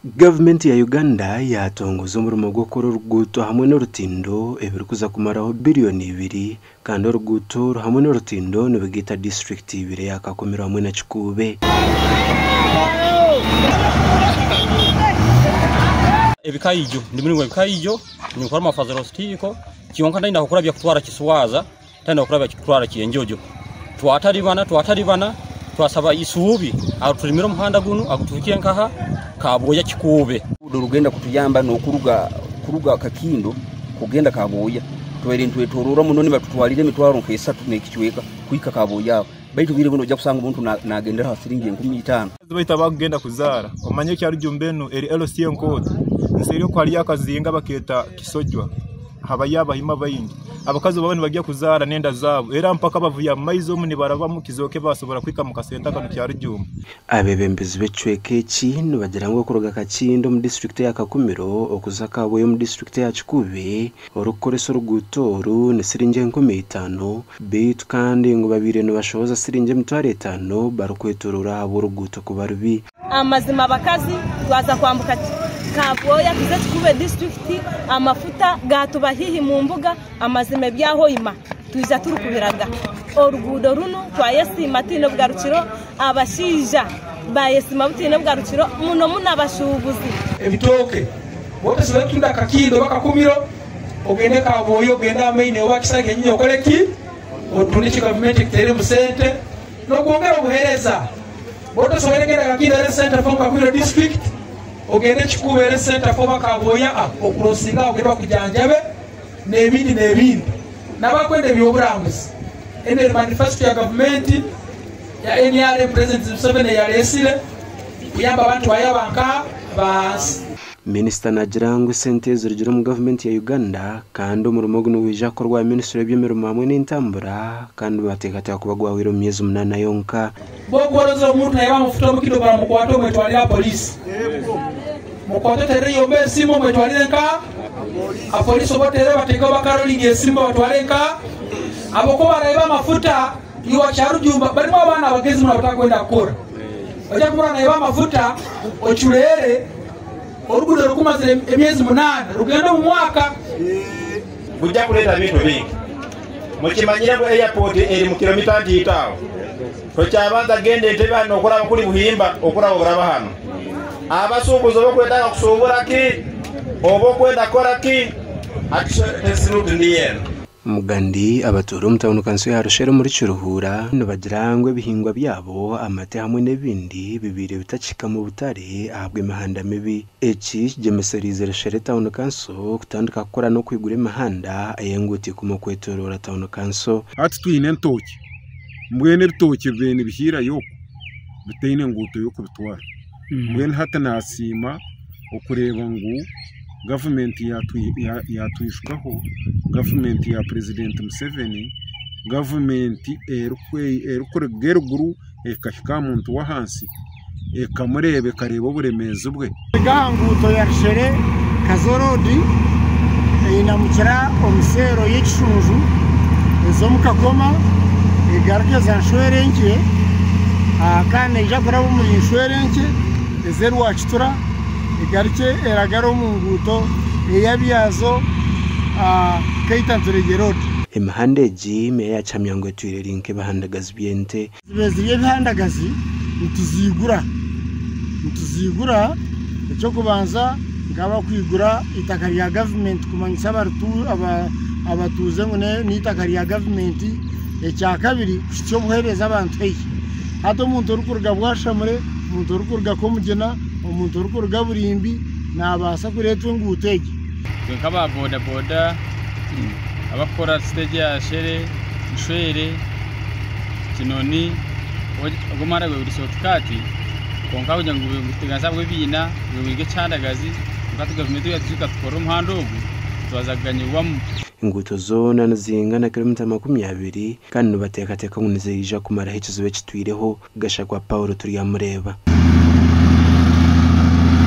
Government ya Uganda yatongoza umurimo gwo gukora uruguto hamwe n'urutindo ebirikuza kumaraho biliyoni 2 kandi uruguto hamwe n'urutindo nibigita district 2 yakakomera hamwe na Kikube. Ebikayijo ndi muri ebikayijo ni ukora amafazaro stiko kiyonka ndinda kukora bya kutwara Kiswaza tanda kukora bya kutwara Kiyenjojo twataribana twasaba isubi aturimira umuhanda guno agutukiye nkaha Kaboya Kikube urugenda kutuyamba no kuruga Kakindo kugenda Kaboya twere ntwetorora muno nibatutwalire mitwaro nk'esatu nekichweka kuika Kaboya baitu bire buno jya kusanga umuntu nagendera hasiringi 15 bahita bagenda kuzara omanye cya rujumbeno eri LCN code nsero kwali yakazinga baketa Kisojwa habayaba hima bayindi abakazi babani bagiye kuzara nenda zabo era mpaka bavuya maizo muni baraba mukizoke basobora kwika mu kasenta kanu cya rujumba. Abebembezi becweke kintu bagira ngo kuroga Kakindo mu district ya Kakumiro okuza Kaboye mu district ya Kikube orukoreso rugutoru ne siringe 15 bitu kandi ngo babire no bashoza siringe 5 barukwetorura abo ruguto kubarubi amazima bakazi twaza kwambuka Kaboya tuze Kikube district amafuta gatubahihi mu mbuga amazime byaho ima tuza turukubiraga orugudo runo twayesima tino bwarukiro abashija bayesima butine bwarukiro muno munabashubuzi ebitoke bote siwe tunda Kakindo bakakumiro ogende Kaboyo ogenda amaine wakisage nyinyo koleki otuniki government tere mu center no kuongera ubuhereza bote siwe ngenda Kakindo center from Kakumiro district ogende Kikube center for Kaboya okurosinga ogenda kujanjabe nebindi nabakwende byoburambuzi ene manifesto ya government ya NRM president Museveni ya lesile kuyamba abantu bayabanka bas Minister Najirangwe sente zirigiro mu government ya Uganda kandi umurimo guno wija korwa ministry y'eby'emirimo hamwe n'intambura kandi batekata kubagwa wiro myezi 8 yonka bogorozo umuntu yaba mufuta mukido baramukwato mwetwalira police mukwato tere yombe simo mwetwalira nka apolisi botere bateka bakarolinga esimba batwalenka aboko baraiba mafuta iwa charujumba barimo abana abagezi muna kwenda kora bajya kumura naiba mafuta ochulere orugudo rukumazire emyezi 8 rugendo mu mwaka bujja kuleta bintu bingi mukimanyira ko airport eri mu kilomita 5 ko cyabanza gende tebe hano okora kuri buhimba okora obraba hano abasubuzo bokwenda kusobora ki obo kwenda kora ki atisirudu niyen Mugandi abaturu mutawuno kanso ya Rushere muri Kiruhura nabagirangwe bihingwa byabo amate hamwe nebindi bibire bitacika mu butare ahabwe imihanda mibi eki gemeserize Rushere tawuno kanso kutandika gukora no kwigura imihanda ayenguti kumukwetorora tawuno kanso ati twine ntoki mbwene bitoki bene bihira yoko biteyine nguto yoko bitwara mbwene hata nasima okureba ngo government yatwishkaho government ya president Museveni government erukorgeruguru ekashika muntu wa hansi ekamurebe kareba uburemezo bwe gahanguto ya Rushere Kazorodi inamukira omusero y'ekishunju ezo mukakoma egarukeza nshwerenke kandi ijakora mu nshwerenke ezeru wakitura igarike eragaro mu nguto eyabyazo kaitanturegerod imihanda meya chamyangwe twirinke bahandagazi byente zibeziye bihandagazi ntuzigura cyo kubanza ngaba kwigura itakari ya government kumanyisa abatuze ngo ni itakari ya government ecya kabiri cyo buhereza abantu hey hato umuntu urukurga bwashamure umuntu urukurga ko mugena umuntu urukurga burimbi nabasa kuretwe ngutege nkaba boda abakora stage ya Shere Nshwere Kinoni ogomara gwe shortcut konka kugira ngo gutegaza bwe bina wige cyandagazi ngatu government yazuka tukora umuhando ugu twazaganyirwamo inguto zona nazingana kilometer 20 kandi batekateka ngunizija kumara hekizo bekitwireho gashakwa Paulo turi yamureba